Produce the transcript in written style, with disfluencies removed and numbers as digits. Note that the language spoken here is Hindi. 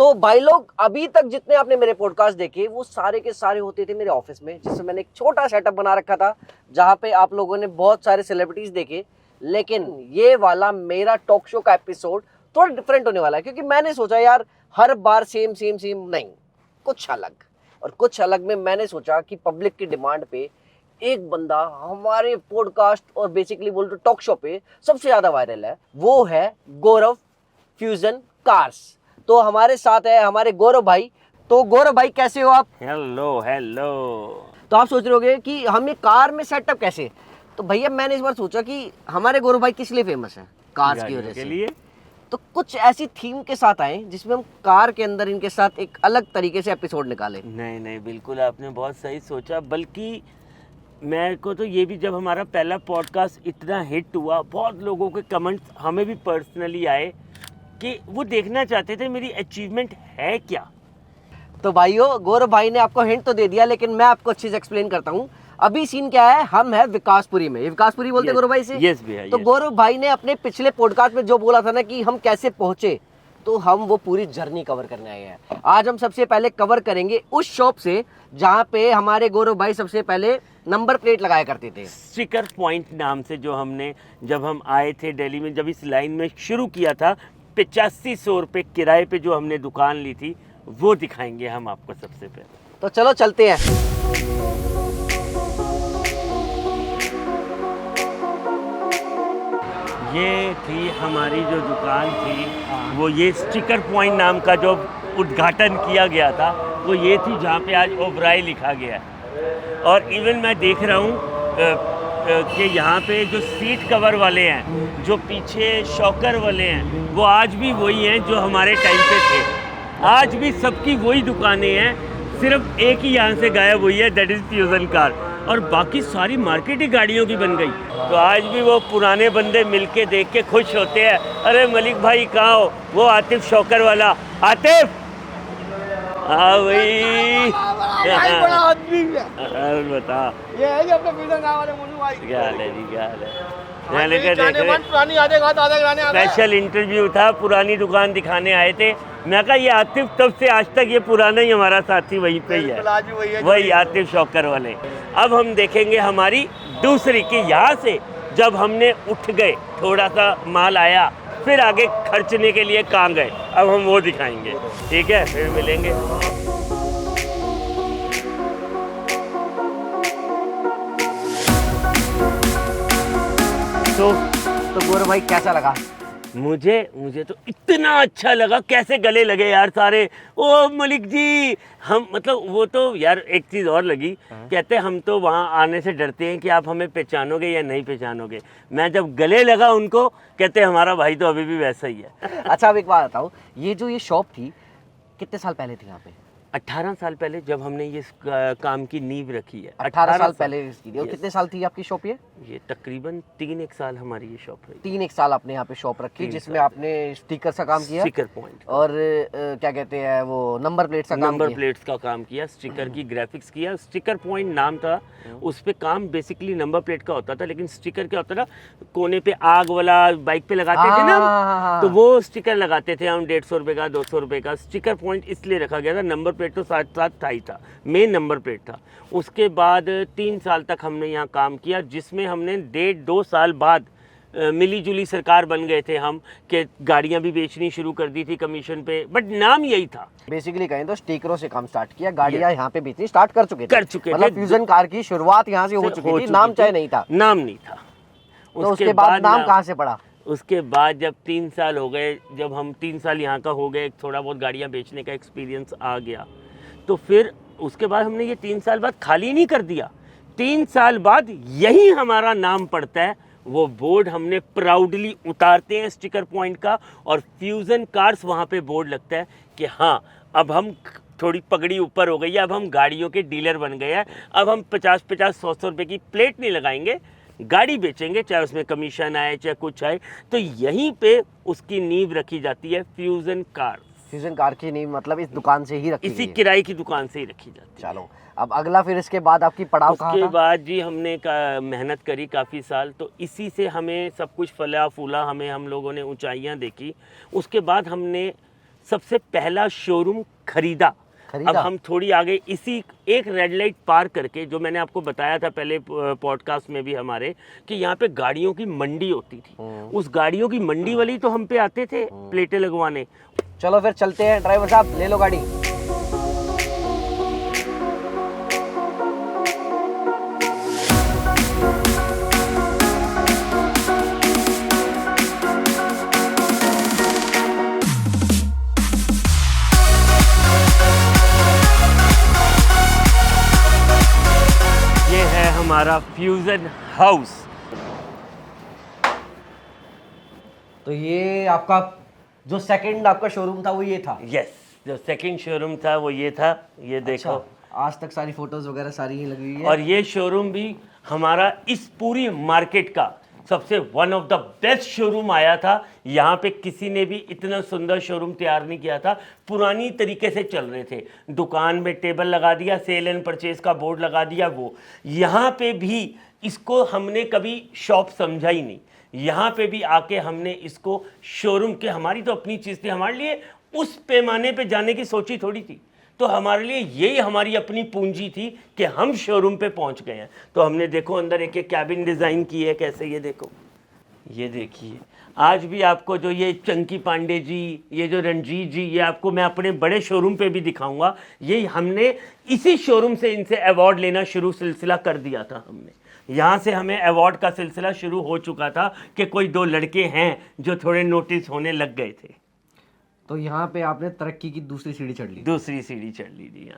तो भाई लोग, अभी तक जितने आपने मेरे पॉडकास्ट देखे वो सारे के सारे होते थे मेरे ऑफिस में, जिसमें मैंने एक छोटा सेटअप बना रखा था, जहाँ पे आप लोगों ने बहुत सारे सेलिब्रिटीज देखे। लेकिन ये वाला मेरा टॉक शो का एपिसोड थोड़ा डिफरेंट होने वाला है, क्योंकि मैंने सोचा यार हर बार सेम सेम सेम नहीं, कुछ अलग। और कुछ अलग में मैंने सोचा कि पब्लिक की डिमांड पे एक बंदा हमारे पॉडकास्ट और बेसिकली बोल तो टॉक शो पे सबसे ज्यादा वायरल है, वो है गौरव फ्यूजन कार्स। तो हमारे साथ है हमारे गौरव भाई। तो गौरव भाई कैसे हो आप? Hello hello. तो आप सोच रहे होगे कि हम ये कार में सेटअप कैसे, तो भैया मैंने इस बार सोचा कि हमारे गौरव भाई किस लिए फेमस है, कार्स की वजह से। तो कुछ ऐसी थीम के साथ आए जिसमें हम कार के अंदर इनके साथ एक अलग तरीके से एपिसोड निकाले। नहीं बिल्कुल आपने बहुत सही सोचा। बल्कि मेरे को तो ये भी, जब हमारा पहला पॉडकास्ट इतना हिट हुआ, बहुत लोगों के कमेंट्स हमें भी पर्सनली आए कि वो देखना चाहते थे मेरी अचीवमेंट है क्या। तो भाइयों, गौरव भाई ने आपको हिंट तो दे दिया, लेकिन मैं आपको अच्छे से एक्सप्लेन करता हूँ। अभी सीन क्या है, हम है विकासपुरी में। ये विकासपुरी बोलते हैं गौरव भाई से? यस भैया। तो गौरव भाई ने अपने पिछले पॉडकास्ट में जो बोला था ना कि हम कैसे पहुंचे, तो हम वो पूरी जर्नी कवर करने आए हैं। आज हम सबसे पहले कवर करेंगे उस शॉप से जहाँ पे हमारे गौरव भाई सबसे पहले नंबर प्लेट लगाया करते थे। स्टिकर पॉइंट नाम से, जो हमने जब हम आए थे दिल्ली में, जब इस लाइन में शुरू किया था, 8500 रुपये किराए पे जो हमने दुकान ली थी, वो दिखाएंगे हम आपको सबसे पहले। तो चलो चलते हैं। ये थी हमारी जो दुकान थी, वो ये स्टिकर पॉइंट नाम का जो उद्घाटन किया गया था, वो ये थी जहाँ पे आज ओबराय लिखा गया है। और इवन मैं देख रहा हूँ कि यहाँ पे जो सीट कवर वाले हैं, जो पीछे शॉकर वाले हैं, वो आज भी वही हैं जो हमारे टाइम पे थे। आज भी सबकी वही दुकानें हैं, सिर्फ एक ही यहाँ से गायब हुई है, दैट इज़ फ्यूजन कार। और बाकी सारी मार्केट ही गाड़ियों की बन गई। तो आज भी वो पुराने बंदे मिलके देख के खुश होते हैं, अरे मलिक भाई कहाँ हो? वो आतिफ शौकर वाला। आतिफ, हाँ भाई, बड़ा आदमी है। बता, ये है कि अपने फ्यूजन कार वाले मोनू भाई। क्या हाल है जी, क्या हाल है? पुरानी यादें ताज़ा कराने आ गए। स्पेशल इंटरव्यू था, पुरानी दुकान दिखाने आए थे। मैं कहा ये आतिफ तब से आज तक ये पुराना ही हमारा साथी वहीं पे ही है, वही आतिफ शौकर वाले। अब हम देखेंगे हमारी दूसरी कि यहाँ से जब हमने उठ गए, थोड़ा सा माल आया, फिर आगे खर्चने के लिए कहाँ गए, अब हम वो दिखाएंगे। ठीक है, फिर मिलेंगे। तो गौरव भाई कैसा लगा? मुझे तो इतना अच्छा लगा। कैसे गले लगे यार सारे। ओ मलिक जी, हम मतलब वो तो यार एक चीज़ और लगी, कहते हम तो वहाँ आने से डरते हैं कि आप हमें पहचानोगे या नहीं पहचानोगे। मैं जब गले लगा उनको, कहते हमारा भाई तो अभी भी वैसा ही है। अच्छा, अब एक बात बताओ, ये जो ये शॉप थी कितने साल पहले थी यहाँ पे? 18 साल पहले जब हमने ये काम की नींव रखी है। 18 साल पहले इसकी थी। और कितने साल थी आपकी शॉप? ये तकरीबन 3-1 साल हमारी ये शॉप रही। 3-1 साल आपने यहाँ पे शॉप रखी, जिसमें आपने स्टिकर का काम किया, स्टिकर पॉइंट, और क्या कहते हैं वो नंबर प्लेट्स का काम किया। नंबर प्लेट्स का काम किया, स्टिकर की ग्राफिक्स किया। स्टिकर पॉइंट नाम था, उस पे काम बेसिकली नंबर प्लेट का होता था, लेकिन स्टिकर क्या होता था, कोने पे आग वाला बाइक पे लगाते थे ना, तो वो स्टिकर लगाते थे हम। 150 रुपये का, 200 रुपये का। स्टिकर पॉइंट इसलिए रखा गया था, नंबर प्लेट तो साथ साथ था ही था, मेन नंबर प्लेट था। उसके बाद 3 साल तक हमने यहाँ काम किया, जिसमें हमने 1.5-2 साल बाद मिली जुली सरकार बन गए थे हम, कि गाड़ियाँ भी बेचनी शुरू कर दी थी कमीशन पे, बट नाम यही था। बेसिकली कहें तो स्टिकरों से काम स्टार्ट किया, गाड़ियाँ यहाँ पे बेचनी स्टार्ट कर चुके थे। मतलब थे। फ्यूजन कार की शुरुआत यहाँ से हो चुकी थी, नाम चाहे नहीं था। नाम नहीं था। तो उसके बाद नाम कहाँ से पड़ा? उसके बाद जब 3 साल हो गए, जब हम 3 साल यहाँ का हो गए, थोड़ा बहुत गाड़ियाँ बेचने का एक्सपीरियंस आ गया, तो फिर उसके बाद हमने ये 3 साल बाद खाली नहीं कर दिया। 3 साल बाद यही हमारा नाम पड़ता है, वो बोर्ड हमने प्राउडली उतारते हैं स्टिकर पॉइंट का, और फ्यूजन कार्स वहाँ पे बोर्ड लगता है कि हाँ, अब हम थोड़ी पगड़ी ऊपर हो गई है, अब हम गाड़ियों के डीलर बन गए हैं। अब हम 50-50, 100-100 रुपये की प्लेट नहीं लगाएंगे, गाड़ी बेचेंगे, चाहे उसमें कमीशन आए चाहे कुछ आए। तो यहीं पे उसकी नींव रखी जाती है, फ्यूजन कार। फ्यूजन कार की नींव मतलब इस दुकान से ही रखी, इसी किराए की दुकान से ही रखी जाती है। चलो, अब अगला फिर इसके बाद आपकी पड़ाव कहाँ था? उसके बाद जी हमने मेहनत करी काफ़ी साल, तो इसी से हमें सब कुछ फला फूला, हमें हम लोगों ने ऊंचाइयां देखी। उसके बाद हमने सबसे पहला शोरूम खरीदा। अब हम थोड़ी आगे इसी एक रेड लाइट पार करके, जो मैंने आपको बताया था पहले पॉडकास्ट में भी हमारे, कि यहाँ पे गाड़ियों की मंडी होती थी। उस गाड़ियों की मंडी वाली तो हम पे आते थे प्लेटें लगवाने। चलो फिर चलते हैं, ड्राइवर साहब ले लो गाड़ी। ये है हमारा फ्यूजन हाउस। तो ये आपका जो सेकंड आपका शोरूम था वो ये था? यस, जो सेकंड शोरूम था वो ये था। ये देखो। अच्छा, आज तक सारी फोटोज वगैरह सारी ही लगी हुई है। और ये शोरूम भी हमारा इस पूरी मार्केट का सबसे one of the best showroom आया था। यहाँ पे किसी ने भी इतना सुंदर शोरूम तैयार नहीं किया था। पुरानी तरीके से चल रहे थे, दुकान में टेबल लगा दिया, सेल एंड परचेज का बोर्ड लगा दिया। वो यहाँ पे भी इसको हमने कभी शॉप समझा ही नहीं। यहाँ पे भी आके हमने इसको शोरूम के, हमारी तो अपनी चीज़ थी, हमारे लिए उस पैमाने पे जाने की सोची थोड़ी थी। तो हमारे लिए यही हमारी अपनी पूंजी थी कि हम शोरूम पे पहुंच गए हैं। तो हमने देखो अंदर एक एक कैबिन डिज़ाइन की है कैसे, ये देखो, ये देखिए। आज भी आपको जो ये चंकी पांडे जी, ये जो रणजीत जी, ये आपको मैं अपने बड़े शोरूम पे भी दिखाऊंगा। ये हमने इसी शोरूम से इनसे अवार्ड लेना शुरू सिलसिला कर दिया था। हमने यहाँ से हमें अवार्ड का सिलसिला शुरू हो चुका था कि कोई दो लड़के हैं जो थोड़े नोटिस होने लग गए थे। तो यहाँ पे आपने तरक्की की दूसरी सीढ़ी चढ़ ली। दूसरी सीढ़ी चढ़ ली थी यहाँ